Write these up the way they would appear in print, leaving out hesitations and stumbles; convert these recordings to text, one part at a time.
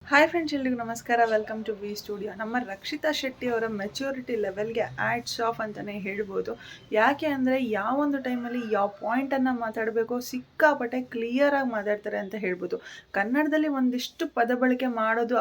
Hi friends, ಎಲ್ರಿಗೂ ನಮಸ್ಕಾರ. Welcome to V studio. ನಮ್ಮ ರಕ್ಷಿತಾ ಶೆಟ್ಟಿ ಅವರ ಮೆಚ್ಯೂರಿಟಿ ಲೆವೆಲ್ಗೆ ಆ್ಯಡ್ಸ್ ಆಫ್ ಅಂತಲೇ ಹೇಳ್ಬೋದು. ಯಾಕೆ ಅಂದರೆ ಯಾವೊಂದು ಟೈಮಲ್ಲಿ ಯಾವ ಪಾಯಿಂಟನ್ನು ಮಾತಾಡಬೇಕೋ ಸಿಕ್ಕಾಪಟ್ಟೆ ಕ್ಲಿಯರಾಗಿ ಮಾತಾಡ್ತಾರೆ ಅಂತ ಹೇಳ್ಬೋದು. ಕನ್ನಡದಲ್ಲಿ ಒಂದಿಷ್ಟು ಪದ ಬಳಕೆ ಮಾಡೋದು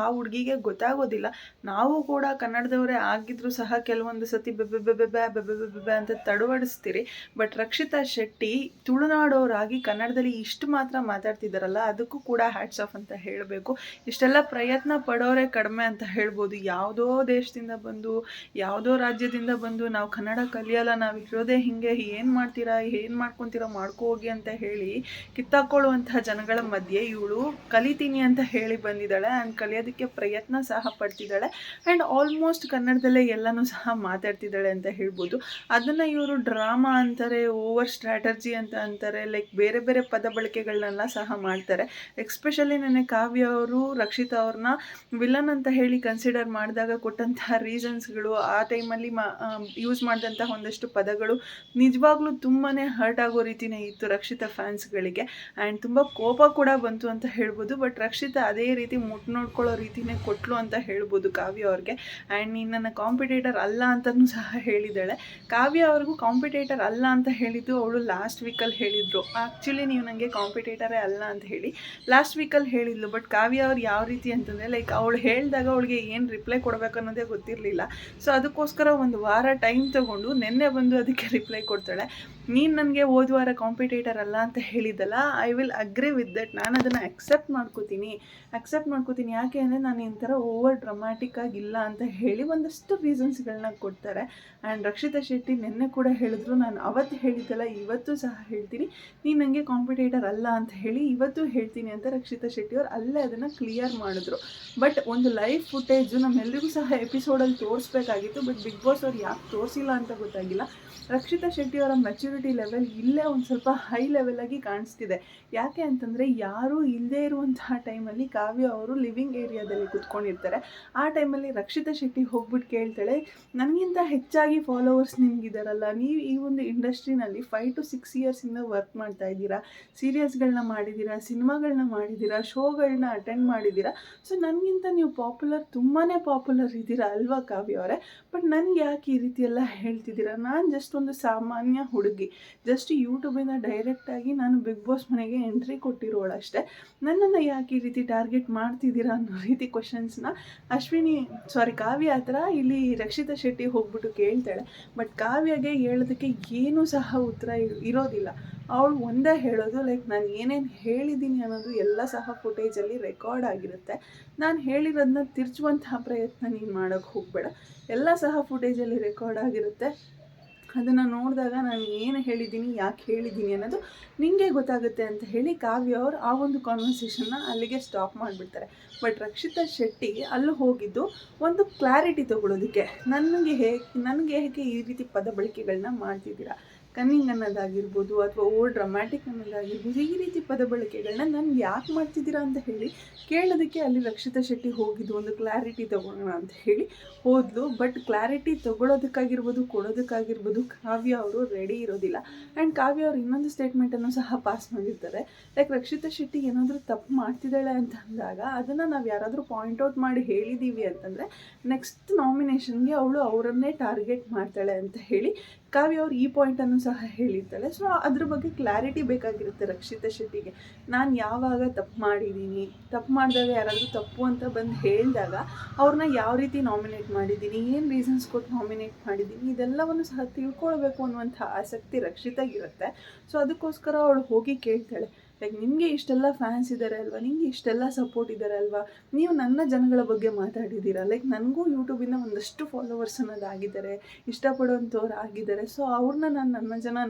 ಆ ಹುಡುಗಿಗೆ ಗೊತ್ತಾಗೋದಿಲ್ಲ. ನಾವು ಕೂಡ ಕನ್ನಡದವರೇ ಆಗಿದ್ರೂ ಸಹ ಕೆಲವೊಂದು ಸತಿ ಬೆಬೆ ಅಂತ ತಡವಡಿಸ್ತೀರಿ. ಬಟ್ ರಕ್ಷಿತಾ ಶೆಟ್ಟಿ ತುಳುನಾಡೋರಾಗಿ ಕನ್ನಡದಲ್ಲಿ ಇಷ್ಟು ಮಾತ್ರ ಮಾತಾಡ್ತಿದ್ದಾರಲ್ಲ, ಅದಕ್ಕೂ ಕೂಡ ಹ್ಯಾಟ್ಸ್ ಆಫ್ ಅಂತ ಹೇಳಬೇಕು. ಇಷ್ಟೆಲ್ಲ ಪ್ರಯತ್ನ ಪಡೋರೆ ಕಡಿಮೆ ಅಂತ ಹೇಳ್ಬೋದು. ಯಾವುದೋ ದೇಶದಿಂದ ಬಂದು, ಯಾವುದೋ ರಾಜ್ಯದಿಂದ ಬಂದು ನಾವು ಕನ್ನಡ ಕಲಿಯಲ್ಲ, ನಾವು ಇರೋದೇ ಹಿಂಗೆ, ಏನು ಮಾಡ್ತೀರಾ, ಏನು ಮಾಡ್ಕೊತೀರಾ ಮಾಡ್ಕೋ ಹೋಗಿ ಅಂತ ಹೇಳಿ ಕಿತ್ತಾಕೊಳ್ಳುವಂತಹ ಜನಗಳ ಮಧ್ಯೆ ಇವಳು ಕಲಿತೀನಿ ಅಂತ ಹೇಳಿ ಬಂದಿದ್ದಾಳೆ. ಆ್ಯಂಡ್ ಕಲಿಯೋದಕ್ಕೆ ಪ್ರಯತ್ನ ಸಹ ಪಡ್ತಿದ್ದಾಳೆ. ಆ್ಯಂಡ್ ಆಲ್ಮೋಸ್ಟ್ ಕನ್ನಡದಲ್ಲೇ ಎಲ್ಲನೂ ಸಹ ಮಾತಾಡ್ತಿದ್ದಾಳೆ ಅಂತ ಹೇಳ್ಬೋದು. ಅದನ್ನು ಇವರು ಡ್ರಾಮಾ ಅಂತಾರೆ, ಓವರ್ ಸ್ಟ್ರಾಟರ್ಜಿ ಅಂತ ಅಂತಾರೆ, ಲೈಕ್ ಬೇರೆ ಬೇರೆ ಪದ ಬಳಕೆಗಳನ್ನೆಲ್ಲ ಸಹ ಮಾಡ್ತಾರೆ. ಎಕ್ಸ್ಪೆಷಲಿ ನನಗೆ ಕಾವ್ಯ ಅವರು ರಕ್ಷಿತಾ ಅವ್ರನ್ನ ವಿಲನ್ ಅಂತ ಹೇಳಿ ಕನ್ಸಿಡರ್ ಮಾಡಿದಾಗ ಕೊಟ್ಟಂತಹ ರೀಸನ್ಸ್ಗಳು, ಆ ಟೈಮಲ್ಲಿ ಯೂಸ್ ಮಾಡಿದಂತಹ ಒಂದಷ್ಟು ಪದಗಳು ನಿಜವಾಗ್ಲೂ ತುಂಬಾ ಹರ್ಟ್ ಆಗೋ ರೀತಿಯೇ ಇತ್ತು ರಕ್ಷಿತಾ ಫ್ಯಾನ್ಸ್ಗಳಿಗೆ. ಆ್ಯಂಡ್ ತುಂಬ ಕೋಪ ಕೂಡ ಬಂತು ಅಂತ ಹೇಳ್ಬೋದು. ಬಟ್ ರಕ್ಷಿತಾ ಅದೇ ರೀತಿ ನೋಡ್ಕೊಳ್ಳೋ ರೀತಿಯೇ ಕೊಟ್ಲು ಅಂತ ಹೇಳ್ಬೋದು ಕಾವ್ಯ ಅವ್ರಿಗೆ. ಆ್ಯಂಡ್ ನೀನು ನನ್ನ ಕಾಂಪಿಟೇಟರ್ ಅಲ್ಲ ಅಂತಲೂ ಸಹ ಹೇಳಿದ್ದಾಳೆ. ಕಾವ್ಯ ಅವ್ರಿಗೂ ಕಾಂಪಿಟೇಟರ್ ಅಲ್ಲ ಅಂತ ಹೇಳಿದ್ದು ಅವಳು ಲಾಸ್ಟ್ ವೀಕಲ್ಲಿ ಹೇಳಿದ್ರು. ಆ್ಯಕ್ಚುಲಿ ನೀವು ನನಗೆ ಕಾಂಪಿಟೇಟರೇ ಅಲ್ಲ ಅಂತ ಹೇಳಿ ಲಾಸ್ಟ್ ವೀಕಲ್ಲಿ ಹೇಳಿದ್ಲು. ಬಟ್ ಕಾವ್ಯ ಅವ್ರು ಯಾವ ರೀತಿ ಅಂತಂದರೆ, ಲೈಕ್ ಅವಳು ಹೇಳಿದಾಗ ಅವಳಿಗೆ ಏನು ರಿಪ್ಲೈ ಕೊಡಬೇಕು ಅನ್ನೋದೇ ಗೊತ್ತಿರಲಿಲ್ಲ. ಸೊ ಅದಕ್ಕೋಸ್ಕರ ಒಂದು ವಾರ ಟೈಮ್ ತೊಗೊಂಡು ನಿನ್ನೆ ಬಂದು ಅದಕ್ಕೆ ರಿಪ್ಲೈ ಕೊಡ್ತಾಳೆ. ನೀನು ನನಗೆ ಹೋದ ವಾರ ಕಾಂಪಿಟೇಟರ್ ಅಲ್ಲ ಅಂತ ಹೇಳಿದ್ದಲ್ಲ, I will agree with that. ನಾನು ಅದನ್ನು ಅಕ್ಸೆಪ್ಟ್ ಮಾಡ್ಕೋತೀನಿ. ಯಾಕೆ ಅಂದರೆ ನಾನು ಈ ಥರ ಓವರ್ ಡ್ರಮ್ಯಾಟಿಕ್ ಆಗಿಲ್ಲ ಅಂತ ಹೇಳಿ ಒಂದಷ್ಟು ರೀಸನ್ಸ್ಗಳನ್ನ ಕೊಡ್ತಾರೆ. ಆ್ಯಂಡ್ ರಕ್ಷಿತಾ ಶೆಟ್ಟಿ ನಿನ್ನೆ ಕೂಡ ಹೇಳಿದ್ರು, ನಾನು ಅವತ್ತು ಹೇಳಿದ್ದಲ್ಲ ಇವತ್ತು ಸಹ ಹೇಳ್ತೀನಿ, ನೀನು ನನಗೆ ಕಾಂಪಿಟೇಟರ್ ಅಲ್ಲ ಅಂತ ಹೇಳಿ ಇವತ್ತು ಹೇಳ್ತೀನಿ ಅಂತ ರಕ್ಷಿತಾ ಶೆಟ್ಟಿ ಅವ್ರು ಅಲ್ಲೇ ಅದನ್ನು ಕ್ಲಿಯರ್ ಮಾಡಿದ್ರು. ಬಟ್ ಒಂದು ಲೈವ್ ಫುಟೇಜು ನಮ್ಮೆಲ್ಲರಿಗೂ ಸಹ ಎಪಿಸೋಡಲ್ಲಿ ತೋರಿಸ್ಬೇಕಾಗಿತ್ತು. ಬಟ್ ಬಿಗ್ ಬಾಸ್ ಅವ್ರು ಯಾಕೆ ತೋರಿಸಿಲ್ಲ ಅಂತ ಗೊತ್ತಾಗಿಲ್ಲ. ರಕ್ಷಿತಾ ಶೆಟ್ಟಿ ಅವರ ಮೆಚ್ಯೂರಿಟಿ ಲೆವೆಲ್ ಇಲ್ಲೇ ಒಂದು ಸ್ವಲ್ಪ ಹೈ ಲೆವೆಲಾಗಿ ಕಾಣಿಸ್ತಿದೆ. ಯಾಕೆ ಅಂತಂದರೆ, ಯಾರೂ ಇಲ್ಲದೇ ಇರುವಂತಹ ಟೈಮಲ್ಲಿ ಕಾವ್ಯ ಅವರು ಲಿವಿಂಗ್ ಏರಿಯಾದಲ್ಲಿ ಕುತ್ಕೊಂಡಿರ್ತಾರೆ. ಆ ಟೈಮಲ್ಲಿ ರಕ್ಷಿತಾ ಶೆಟ್ಟಿ ಹೋಗ್ಬಿಟ್ಟು ಕೇಳ್ತಾಳೆ, ನನಗಿಂತ ಹೆಚ್ಚಾಗಿ ಫಾಲೋವರ್ಸ್ ನಿಮಗಿದಾರಲ್ಲ, ನೀವು ಈ ಒಂದು ಇಂಡಸ್ಟ್ರಿನಲ್ಲಿ 5 to 6 ಇಯರ್ಸಿಂದ ವರ್ಕ್ ಮಾಡ್ತಾ ಇದ್ದೀರಾ, ಸೀರಿಯಲ್ಸ್ಗಳನ್ನ ಮಾಡಿದ್ದೀರಾ, ಸಿನಿಮಾಗಳನ್ನ ಮಾಡಿದ್ದೀರಾ, ಶೋಗಳನ್ನ ಅಟೆಂಡ್ ಮಾಡಿದ್ದೀರಾ. ಸೊ ನನಗಿಂತ ನೀವು ತುಂಬಾ ಪಾಪ್ಯುಲರ್ ಇದ್ದೀರಾ ಅಲ್ವಾ ಕಾವ್ಯ ಅವರೇ. ಬಟ್ ನನಗೆ ಯಾಕೆ ಈ ರೀತಿ ಎಲ್ಲ ಹೇಳ್ತಿದ್ದೀರಾ? ನಾನು ಜಸ್ಟ್ ಒಂದು ಸಾಮಾನ್ಯ ಹುಡುಗಿ, ಜಸ್ಟ್ ಯೂಟ್ಯೂಬಿಂದ ಡೈರೆಕ್ಟಾಗಿ ನಾನು ಬಿಗ್ ಬಾಸ್ ಮನೆಗೆ ಎಂಟ್ರಿ ಕೊಟ್ಟಿರೋಳಷ್ಟೇ. ನನ್ನನ್ನು ಯಾಕೆ ಈ ರೀತಿ ಟಾರ್ಗೆಟ್ ಮಾಡ್ತಿದ್ದೀರಾ ಅನ್ನೋ ರೀತಿ ಕ್ವಶನ್ಸ್ನ ಕಾವ್ಯ ಹತ್ರ ಇಲ್ಲಿ ರಕ್ಷಿತಾ ಶೆಟ್ಟಿ ಹೋಗ್ಬಿಟ್ಟು ಕೇಳ್ತಾಳೆ. ಬಟ್ ಕಾವ್ಯಗೆ ಹೇಳೋದಕ್ಕೆ ಏನೂ ಸಹ ಉತ್ತರ ಇರೋದಿಲ್ಲ. ಅವಳು ಒಂದೇ ಹೇಳೋದು, ಲೈಕ್ ನಾನು ಏನೇನು ಹೇಳಿದ್ದೀನಿ ಅನ್ನೋದು ಎಲ್ಲ ಸಹ ಫುಟೇಜಲ್ಲಿ ರೆಕಾರ್ಡ್ ಆಗಿರುತ್ತೆ. ನಾನು ಹೇಳಿರೋದನ್ನ ತಿರ್ಚುವಂತಹ ಪ್ರಯತ್ನ ನೀನು ಮಾಡೋಕ್ಕೆ ಹೋಗಬೇಡ. ಎಲ್ಲ ಸಹ ಫುಟೇಜಲ್ಲಿ ರೆಕಾರ್ಡ್ ಆಗಿರುತ್ತೆ. ಅದನ್ನು ನೋಡಿದಾಗ ನಾನು ಏನು ಹೇಳಿದ್ದೀನಿ, ಯಾಕೆ ಹೇಳಿದ್ದೀನಿ ಅನ್ನೋದು ನಿಮಗೆ ಗೊತ್ತಾಗುತ್ತೆ ಅಂತ ಹೇಳಿ ಕಾವ್ಯ ಅವರು ಆ ಒಂದು ಕಾನ್ವರ್ಸೇಷನ್ನ ಅಲ್ಲಿಗೆ ಸ್ಟಾಪ್ ಮಾಡಿಬಿಡ್ತಾರೆ. ಬಟ್ ರಕ್ಷಿತಾ ಶೆಟ್ಟಿ ಅಲ್ಲಿ ಹೋಗಿದ್ದು ಒಂದು ಕ್ಲಾರಿಟಿ ತೊಗೊಳೋದಕ್ಕೆ, ನನಗೆ ಹೇಗೆ ಈ ರೀತಿ ಪದ ಬಳಕೆಗಳನ್ನ ಮಾಡ್ತಿದ್ದೀರಾ, ಕನ್ನಿಂಗ್ ಅನ್ನೋದಾಗಿರ್ಬೋದು ಅಥವಾ ಓವರ್ ಡ್ರಮ್ಯಾಟಿಕ್ ಅನ್ನೋದಾಗಿರ್ಬೋದು, ಈ ರೀತಿ ಪದ ಬಳಕೆಗಳನ್ನ ನಾನು ಯಾಕೆ ಮಾಡ್ತಿದ್ದೀರಾ ಅಂತ ಹೇಳಿ ಕೇಳೋದಕ್ಕೆ ಅಲ್ಲಿ ರಕ್ಷಿತಾ ಶೆಟ್ಟಿ ಹೋಗಿದ್ದು. ಒಂದು ಕ್ಲಾರಿಟಿ ತೊಗೊಳ್ಳೋಣ ಅಂತ ಹೇಳಿ ಹೋದ್ಲು. ಬಟ್ ಕ್ಲಾರಿಟಿ ತೊಗೊಳೋದಕ್ಕಾಗಿರ್ಬೋದು, ಕೊಡೋದಕ್ಕಾಗಿರ್ಬೋದು ಕಾವ್ಯ ಅವರು ರೆಡಿ ಇರೋದಿಲ್ಲ. ಆ್ಯಂಡ್ ಕಾವ್ಯ ಅವರು ಇನ್ನೊಂದು ಸ್ಟೇಟ್ಮೆಂಟನ್ನು ಸಹ ಪಾಸ್ ಮಾಡಿರ್ತಾರೆ. ಲೈಕ್ ರಕ್ಷಿತಾ ಶೆಟ್ಟಿ ಏನಾದರೂ ತಪ್ಪು ಮಾಡ್ತಿದ್ದಾಳೆ ಅಂತ ಅಂದಾಗ ಅದನ್ನು ನಾವು ಯಾರಾದರೂ ಪಾಯಿಂಟ್ಔಟ್ ಮಾಡಿ ಹೇಳಿದ್ದೀವಿ ಅಂತಂದರೆ ನೆಕ್ಸ್ಟ್ ನಾಮಿನೇಷನ್ಗೆ ಅವಳು ಅವರನ್ನೇ ಟಾರ್ಗೆಟ್ ಮಾಡ್ತಾಳೆ ಅಂತ ಹೇಳಿ ಕಾವ್ಯ ಅವ್ರು ಈ ಪಾಯಿಂಟನ್ನು ಸಹ ಹೇಳಿರ್ತಾಳೆ. ಸೊ ಅದ್ರ ಬಗ್ಗೆ ಕ್ಲಾರಿಟಿ ಬೇಕಾಗಿರುತ್ತೆ ರಕ್ಷಿತಾ ಶೆಟ್ಟಿಗೆ. ನಾನು ಯಾವಾಗ ತಪ್ಪು ಮಾಡಿದ್ದೀನಿ, ತಪ್ಪು ಮಾಡಿದಾಗ ಯಾರಾದರೂ ತಪ್ಪು ಅಂತ ಬಂದು ಹೇಳಿದಾಗ ಅವ್ರನ್ನ ಯಾವ ರೀತಿ ನಾಮಿನೇಟ್ ಮಾಡಿದ್ದೀನಿ, ಏನು ರೀಸನ್ಸ್ ಕೊಟ್ಟು ನಾಮಿನೇಟ್ ಮಾಡಿದ್ದೀನಿ, ಇದೆಲ್ಲವನ್ನು ಸಹ ತಿಳ್ಕೊಳ್ಬೇಕು ಅನ್ನುವಂಥ ಆಸಕ್ತಿ ರಕ್ಷಿತಾಗಿರುತ್ತೆ. ಸೊ ಅದಕ್ಕೋಸ್ಕರ ಅವಳು ಹೋಗಿ ಕೇಳ್ತಾಳೆ, ಲೈಕ್ ನಿಮಗೆ ಇಷ್ಟೆಲ್ಲ ಫ್ಯಾನ್ಸ್ ಇದ್ದಾರೆ ಅಲ್ವಾ, ನಿಮಗೆ ಇಷ್ಟೆಲ್ಲ ಸಪೋರ್ಟ್ ಇದ್ದಾರೆ ಅಲ್ವಾ, ನೀವು ನನ್ನ ಜನಗಳ ಬಗ್ಗೆ ಮಾತಾಡಿದ್ದೀರಾ, ಲೈಕ್ ನನಗೂ ಯೂಟ್ಯೂಬಿಂದ ಒಂದಷ್ಟು ಫಾಲೋವರ್ಸ್ ಅನ್ನೋದಾಗಿದ್ದಾರೆ, ಇಷ್ಟಪಡೋವಂಥವ್ರು ಆಗಿದ್ದಾರೆ. ಸೊ ಅವ್ರನ್ನ ನಾನು ನನ್ನ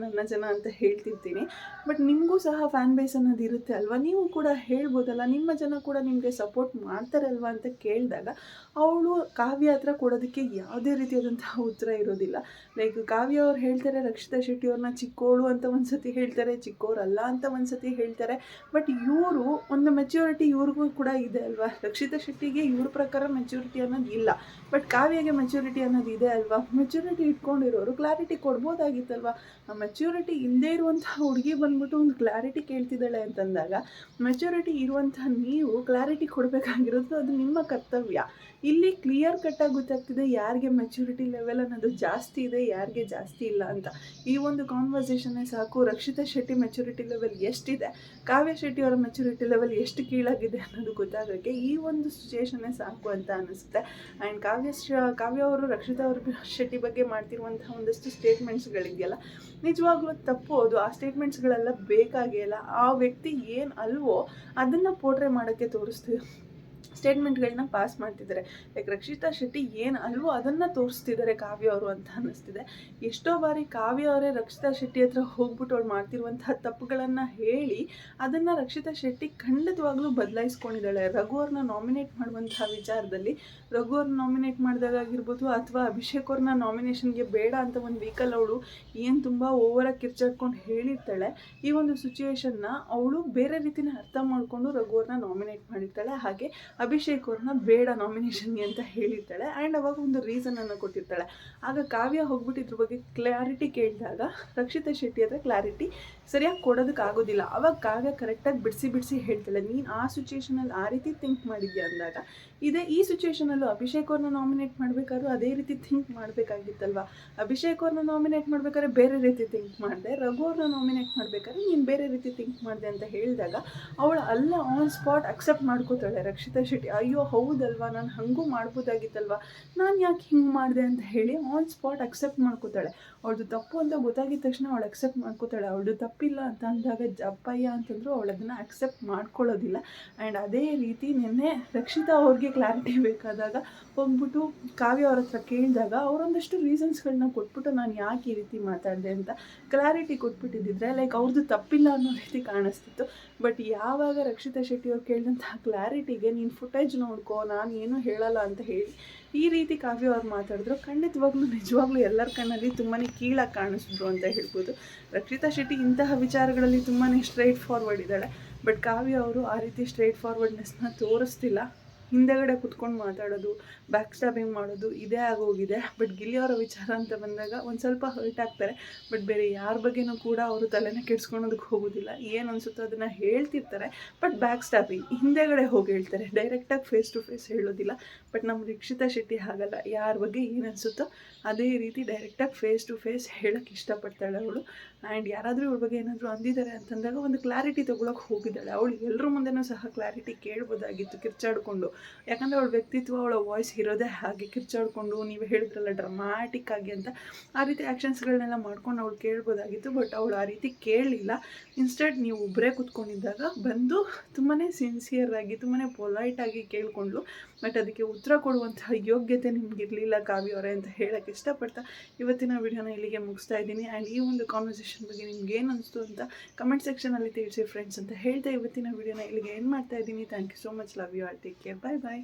ಜನ ಅಂತ ಹೇಳ್ತಿರ್ತೀನಿ. ಬಟ್ ನಿಮಗೂ ಸಹ ಫ್ಯಾನ್ ಬೇಸ್ ಅನ್ನೋದು ಇರುತ್ತೆ ಅಲ್ವಾ, ನೀವು ಕೂಡ ಹೇಳ್ಬೋದಲ್ಲ, ನಿಮ್ಮ ಜನ ಕೂಡ ನಿಮಗೆ ಸಪೋರ್ಟ್ ಮಾಡ್ತಾರೆ ಅಲ್ವಾ ಅಂತ ಕೇಳಿದಾಗ ಅವಳು ಕಾವ್ಯ ಹತ್ರ ಕೊಡೋದಕ್ಕೆ ಯಾವುದೇ ರೀತಿಯಾದಂತಹ ಉತ್ತರ ಇರೋದಿಲ್ಲ. ಲೈಕ್ ಕಾವ್ಯ ಅವ್ರು ಹೇಳ್ತಾರೆ ರಕ್ಷಿತಾ ಶೆಟ್ಟಿ ಅವ್ರನ್ನ ಚಿಕ್ಕೋಳು ಅಂತ ಒಂದು ಸತಿ ಹೇಳ್ತಾರೆ, ಚಿಕ್ಕವರಲ್ಲ ಅಂತ ಒಂದು ಸತಿ ಹೇಳ್ತಾರೆ. ಹೇಳ್ತಾರೆ. ಬಟ್ ಇವರು ಒಂದು ಮೆಚ್ಯೂರಿಟಿ ಇವ್ರಿಗೂ ಕೂಡ ಇದೆ ಅಲ್ವಾ. ರಕ್ಷಿತಾ ಶೆಟ್ಟಿಗೆ ಇವ್ರ ಪ್ರಕಾರ ಮೆಚ್ಯೂರಿಟಿ ಅನ್ನೋದು ಇಲ್ಲ, ಬಟ್ ಕಾವ್ಯಗೆ ಮೆಚ್ಯೂರಿಟಿ ಅನ್ನೋದು ಇದೆ ಅಲ್ವಾ. ಮೆಚ್ಯೂರಿಟಿ ಇಟ್ಕೊಂಡಿರೋರು ಕ್ಲಾರಿಟಿ ಕೊಡ್ಬೋದಾಗಿತ್ತಲ್ವ. ಆ ಮೆಚ್ಯೂರಿಟಿ ಇಲ್ಲದೇ ಇರುವಂಥ ಹುಡುಗಿ ಬಂದ್ಬಿಟ್ಟು ಒಂದು ಕ್ಲಾರಿಟಿ ಕೇಳ್ತಿದ್ದಾಳೆ ಅಂತಂದಾಗ ಮೆಚ್ಯೂರಿಟಿ ಇರುವಂಥ ನೀವು ಕ್ಲಾರಿಟಿ ಕೊಡಬೇಕಾಗಿರೋದು ಅದು ನಿಮ್ಮ ಕರ್ತವ್ಯ. ಇಲ್ಲಿ ಕ್ಲಿಯರ್ ಕಟ್ಟಾಗಿ ಗೊತ್ತಾಗ್ತಿದೆ ಯಾರಿಗೆ ಮೆಚ್ಯೂರಿಟಿ ಲೆವೆಲ್ ಅನ್ನೋದು ಜಾಸ್ತಿ ಇದೆ, ಯಾರಿಗೆ ಜಾಸ್ತಿ ಇಲ್ಲ ಅಂತ. ಈ ಒಂದು ಕಾನ್ವರ್ಸೇಷನ್ನೇ ಸಾಕು ರಕ್ಷಿತಾ ಶೆಟ್ಟಿ ಮೆಚ್ಯೂರಿಟಿ ಲೆವೆಲ್ ಎಷ್ಟಿದೆ, ಕಾವ್ಯ ಶೆಟ್ಟಿ ಅವರ ಮೆಚ್ಯೂರಿಟಿ ಲೆವೆಲ್ ಎಷ್ಟು ಕೀಳಾಗಿದೆ ಅನ್ನೋದು ಗೊತ್ತಾಗೋಕ್ಕೆ ಈ ಒಂದು ಸಿಚುಯೇಷನ್ನೇ ಸಾಕು ಅಂತ ಅನಿಸುತ್ತೆ. ಆ್ಯಂಡ್ ಕಾವ್ಯ ಅವರು ರಕ್ಷಿತಾ ಅವ್ರ ಶೆಟ್ಟಿ ಬಗ್ಗೆ ಮಾಡ್ತಿರುವಂಥ ಒಂದಷ್ಟು ಸ್ಟೇಟ್ಮೆಂಟ್ಸ್ಗಳಿದೆಯಲ್ಲ, ನಿಜವಾಗ್ಲೂ ತಪ್ಪು. ಅದು ಆ ಸ್ಟೇಟ್ಮೆಂಟ್ಸ್ಗಳೆಲ್ಲ ಬೇಕಾಗೇ ಇಲ್ಲ. ಆ ವ್ಯಕ್ತಿ ಏನು ಅಲ್ವೋ ಅದನ್ನು ಪೋರ್ಟ್ರೇ ಮಾಡೋಕ್ಕೆ ತೋರಿಸ್ತೀವಿ, ಸ್ಟೇಟ್ಮೆಂಟ್ಗಳನ್ನ ಪಾಸ್ ಮಾಡ್ತಿದ್ದಾರೆ. ಲೈಕ್ ರಕ್ಷಿತಾ ಶೆಟ್ಟಿ ಏನು ಅಲ್ವೋ ಅದನ್ನು ತೋರಿಸ್ತಿದ್ದಾರೆ ಕಾವ್ಯ ಅವರು ಅಂತ ಅನ್ನಿಸ್ತಿದೆ. ಎಷ್ಟೋ ಬಾರಿ ಕಾವ್ಯ ಅವರೇ ರಕ್ಷಿತಾ ಶೆಟ್ಟಿ ಹತ್ರ ಹೋಗ್ಬಿಟ್ಟು ಅವ್ರು ಮಾಡ್ತಿರುವಂತಹ ತಪ್ಪುಗಳನ್ನು ಹೇಳಿ ಅದನ್ನು ರಕ್ಷಿತಾ ಶೆಟ್ಟಿ ಖಂಡಿತವಾಗ್ಲೂ ಬದಲಾಯಿಸ್ಕೊಂಡಿದ್ದಾಳೆ. ರಘು ಅವ್ರನ್ನ ನಾಮಿನೇಟ್ ಮಾಡುವಂತಹ ವಿಚಾರದಲ್ಲಿ ರಘು ಅವ್ರನ್ನ ನಾಮಿನೇಟ್ ಮಾಡಿದಾಗಿರ್ಬೋದು ಅಥವಾ ಅಭಿಷೇಕ್ ಅವ್ರನ್ನ ನಾಮಿನೇಷನ್ಗೆ ಬೇಡ ಅಂತ ಒಂದು ವೀಕಲ್ಲಿ ಅವಳು ಏನು ತುಂಬ ಓವರಾಗಿ ಕಿರ್ಚಾಡ್ಕೊಂಡು ಹೇಳಿರ್ತಾಳೆ. ಈ ಒಂದು ಸಿಚುಯೇಷನ್ನ ಅವಳು ಬೇರೆ ರೀತಿನ ಅರ್ಥ ಮಾಡಿಕೊಂಡು ರಘು ಅವ್ರನ್ನ ನಾಮಿನೇಟ್ ಮಾಡಿರ್ತಾಳೆ. ಹಾಗೆ ಅಭಿಷೇಕ್ ಅವ್ರನ್ನ ಬೇಡ ನಾಮಿನೇಷನ್ಗೆ ಅಂತ ಹೇಳಿರ್ತಾಳೆ. ಆ್ಯಂಡ್ ಅವಾಗ ಒಂದು ರೀಸನನ್ನು ಕೊಟ್ಟಿರ್ತಾಳೆ. ಆಗ ಕಾವ್ಯ ಹೋಗ್ಬಿಟ್ಟು ಇದ್ರ ಬಗ್ಗೆ ಕ್ಲಾರಿಟಿ ಕೇಳಿದಾಗ ರಕ್ಷಿತಾ ಶೆಟ್ಟಿ ಹತ್ರ ಕ್ಲಾರಿಟಿ ಸರಿಯಾಗಿ ಕೊಡೋದಕ್ಕಾಗೋದಿಲ್ಲ. ಅವಾಗ ಕಾವ್ಯ ಕರೆಕ್ಟಾಗಿ ಬಿಡಿಸಿ ಹೇಳ್ತಾಳೆ, ನೀನು ಆ ಸಿಚುಯೇಷನಲ್ಲಿ ಆ ರೀತಿ ಥಿಂಕ್ ಮಾಡಿದ್ಯಾ ಅಂದಾಗ ಈ ಸಿಚುಯೇಷನಲ್ಲೂ ಅಭಿಷೇಕ್ ಅವ್ರನ್ನ ನಾಮಿನೇಟ್ ಮಾಡಬೇಕಾದ್ರೂ ಅದೇ ರೀತಿ ಥಿಂಕ್ ಮಾಡಬೇಕಾಗಿತ್ತಲ್ವ. ಅಭಿಷೇಕ್ ಅವ್ರನ್ನ ನಾಮಿನೇಟ್ ಮಾಡ್ಬೇಕಾದ್ರೆ ಬೇರೆ ರೀತಿ ಥಿಂಕ್ ಮಾಡಿದೆ, ರಘು ಅವ್ರನ್ನ ನಾಮಿನೇಟ್ ಮಾಡಬೇಕಾದ್ರೆ ನೀನು ಬೇರೆ ರೀತಿ ಥಿಂಕ್ ಮಾಡಿದೆ ಅಂತ ಹೇಳಿದಾಗ ಅವಳು ಅಲ್ಲ ಆನ್ ಸ್ಪಾಟ್ ಅಕ್ಸೆಪ್ಟ್ ಮಾಡ್ಕೋತಾಳೆ ರಕ್ಷಿತಾ ಶೆಟ್ಟಿ. ಅಯ್ಯೋ ಹೌದಲ್ವಾ, ನಾನು ಹಾಗೂ ಮಾಡ್ಬೋದಾಗಿತ್ತಲ್ವ, ನಾನು ಯಾಕೆ ಹಿಂಗೆ ಮಾಡಿದೆ ಅಂತ ಹೇಳಿ ಆನ್ ಸ್ಪಾಟ್ ಅಕ್ಸೆಪ್ಟ್ ಮಾಡ್ಕೋತಾಳೆ. ಅವಳದು ತಪ್ಪು ಅಂತ ಗೊತ್ತಾಗಿದ ತಕ್ಷಣ ಅವಳು ಅಕ್ಸೆಪ್ಟ್ ಮಾಡ್ಕೋತಾಳೆ. ಅವಳದು ತಪ್ಪಿಲ್ಲ ಅಂತ ಅಂದಾಗ ಜಪ್ಪಯ್ಯ ಅಂತಂದ್ರು ಅವಳು ಅದನ್ನು ಅಕ್ಸೆಪ್ಟ್ ಮಾಡ್ಕೊಳ್ಳೋದಿಲ್ಲ. ಆ್ಯಂಡ್ ಅದೇ ರೀತಿ ನಿನ್ನೆ ರಕ್ಷಿತಾ ಅವ್ರಿಗೆ ಕ್ಲಾರಿಟಿ ಬೇಕಾದಾಗ ಹೋಗ್ಬಿಟ್ಟು ಕಾವ್ಯ ಅವ್ರ ಹತ್ರ ಕೇಳಿದಾಗ ಅವರೊಂದಷ್ಟು ರೀಸನ್ಸ್ಗಳನ್ನ ಕೊಟ್ಬಿಟ್ಟು ನಾನು ಯಾಕೆ ಈ ರೀತಿ ಮಾತಾಡಿದೆ ಅಂತ ಕ್ಲಾರಿಟಿ ಕೊಟ್ಬಿಟ್ಟಿದ್ದಿದ್ರೆ ಲೈಕ್ ಅವ್ರದ್ದು ತಪ್ಪಿಲ್ಲ ಅನ್ನೋ ರೀತಿ ಕಾಣಿಸ್ತಿತ್ತು. ಬಟ್ ಯಾವಾಗ ರಕ್ಷಿತಾ ಶೆಟ್ಟಿ ಅವ್ರು ಕೇಳಿದಂತಹ ಕ್ಲಾರಿಟಿಗೆ ನೀನು ಫುಟೇಜ್ ನೋಡ್ಕೋ, ನಾನು ಏನೂ ಹೇಳಲ್ಲ ಅಂತ ಹೇಳಿ ಈ ರೀತಿ ಕಾವ್ಯ ಅವ್ರು ಮಾತಾಡಿದ್ರು, ಖಂಡಿತವಾಗ್ಲೂ ನಿಜವಾಗ್ಲೂ ಎಲ್ಲರ ಕಣ್ಣಲ್ಲಿ ತುಂಬಾ ಕೀಳಾಗಿ ಕಾಣಿಸಿದ್ರು ಅಂತ ಹೇಳ್ಬೋದು. ರಕ್ಷಿತಾ ಶೆಟ್ಟಿ ಇಂತಹ ವಿಚಾರಗಳಲ್ಲಿ ತುಂಬಾ ಸ್ಟ್ರೈಟ್ ಫಾರ್ವರ್ಡ್ ಇದ್ದಾಳೆ. ಬಟ್ ಕಾವ್ಯ ಅವರು ಆ ರೀತಿ ಸ್ಟ್ರೈಟ್ ಫಾರ್ವರ್ಡ್ನೆಸ್ನ ತೋರಿಸ್ತಿಲ್ಲ. ಹಿಂದೆಗಡೆ ಕುತ್ಕೊಂಡು ಮಾತಾಡೋದು, ಬ್ಯಾಕ್ ಸ್ಟಾಬಿಂಗ್ ಮಾಡೋದು ಇದೇ ಆಗೋಗಿದೆ. ಬಟ್ ಗಿಲ್ಲಿ ಅವರ ವಿಚಾರ ಅಂತ ಬಂದಾಗ ಒಂದು ಸ್ವಲ್ಪ ಹರ್ಟ್ ಆಗ್ತಾರೆ. ಬಟ್ ಬೇರೆ ಯಾರ ಬಗ್ಗೆನೂ ಕೂಡ ಅವರು ತಲೆನ ಕೆಡ್ಸ್ಕೊಳೋದಕ್ಕೆ ಹೋಗೋದಿಲ್ಲ. ಏನು ಅನಿಸುತ್ತೋ ಅದನ್ನು ಹೇಳ್ತಿರ್ತಾರೆ. ಬಟ್ ಬ್ಯಾಕ್ ಸ್ಟಾಬಿಂಗ್ ಹಿಂದೆಗಡೆ ಹೋಗಿ ಹೇಳ್ತಾರೆ, ಡೈರೆಕ್ಟಾಗಿ ಫೇಸ್ ಟು ಫೇಸ್ ಹೇಳೋದಿಲ್ಲ. ಬಟ್ ನಮ್ಮ ರಕ್ಷಿತಾ ಶೆಟ್ಟಿ ಹಾಗಲ್ಲ, ಯಾರ ಬಗ್ಗೆ ಏನು ಅನಿಸುತ್ತೋ ಅದೇ ರೀತಿ ಡೈರೆಕ್ಟಾಗಿ ಫೇಸ್ ಟು ಫೇಸ್ ಹೇಳೋಕ್ಕೆ ಇಷ್ಟಪಡ್ತಾಳೆ ಅವಳು. ಆ್ಯಂಡ್ ಯಾರಾದರೂ ಇವ್ರ ಬಗ್ಗೆ ಏನಾದರೂ ಅಂದಿದ್ದಾರೆ ಅಂತಂದಾಗ ಒಂದು ಕ್ಲಾರಿಟಿ ತೊಗೊಳಕ್ಕೆ ಹೋಗಿದ್ದಾಳೆ. ಅವಳು ಎಲ್ಲರ ಮುಂದೆನೂ ಸಹ ಕ್ಲಾರಿಟಿ ಕೇಳ್ಬೋದಾಗಿತ್ತು ಕಿರ್ಚಾಡಿಕೊಂಡು. ಯಾಕಂದರೆ ಅವಳ ವ್ಯಕ್ತಿತ್ವ, ಅವಳ ವಾಯ್ಸ್ ಇರೋದೇ ಹಾಗೆ ಕಿರ್ಚಾಡಿಕೊಂಡು, ನೀವು ಹೇಳಿದ್ರಲ್ಲ ಡ್ರಮ್ಯಾಟಿಕ್ ಆಗಿ ಅಂತ, ಆ ರೀತಿ ಆ್ಯಕ್ಷನ್ಸ್ಗಳನ್ನೆಲ್ಲ ಮಾಡ್ಕೊಂಡು ಅವಳು ಕೇಳ್ಬೋದಾಗಿತ್ತು. ಬಟ್ ಅವಳು ಆ ರೀತಿ ಕೇಳಲಿಲ್ಲ. ಇನ್ಸ್ಟೆಡ್ ನೀವು ಒಬ್ಬರೇ ಕೂತ್ಕೊಂಡಿದ್ದಾಗ ಬಂದು ತುಂಬಾ ಸಿನ್ಸಿಯರಾಗಿ ತುಂಬಾ ಪೊಲೈಟಾಗಿ ಕೇಳಿಕೊಂಡ್ಲು. ಬಟ್ ಅದಕ್ಕೆ ಉತ್ತರ ಕೊಡುವಂತಹ ಯೋಗ್ಯತೆ ನಿಮಗಿರಲಿಲ್ಲ ಕಾವ್ಯ ಅವರೇ ಅಂತ ಹೇಳೋಕ್ಕೆ ಇಷ್ಟಪಡ್ತಾ ಇವತ್ತಿನ ವಿಡಿಯೋನ ಇಲ್ಲಿಗೆ ಮುಗಿಸ್ತಾ ಇದ್ದೀನಿ. ಆ್ಯಂಡ್ ಈ ಒಂದು ಕಾನ್ವರ್ಸೇಷನ್ ಬಗ್ಗೆ ನಿಮ್ಗೆ ಏನು ಅನಿಸ್ತು ಅಂತ ಕಮೆಂಟ್ ಸೆಕ್ಷನಲ್ಲಿ ತಿಳಿಸಿ ಫ್ರೆಂಡ್ಸ್ ಅಂತ ಹೇಳ್ತಾ ಇವತ್ತಿನ ವಿಡಿಯೋನ ಇಲ್ಲಿಗೆ ಏನು ಮಾಡ್ತಾ ಇದ್ದೀನಿ. Thank you so much. Love you all. Take care. Bye bye.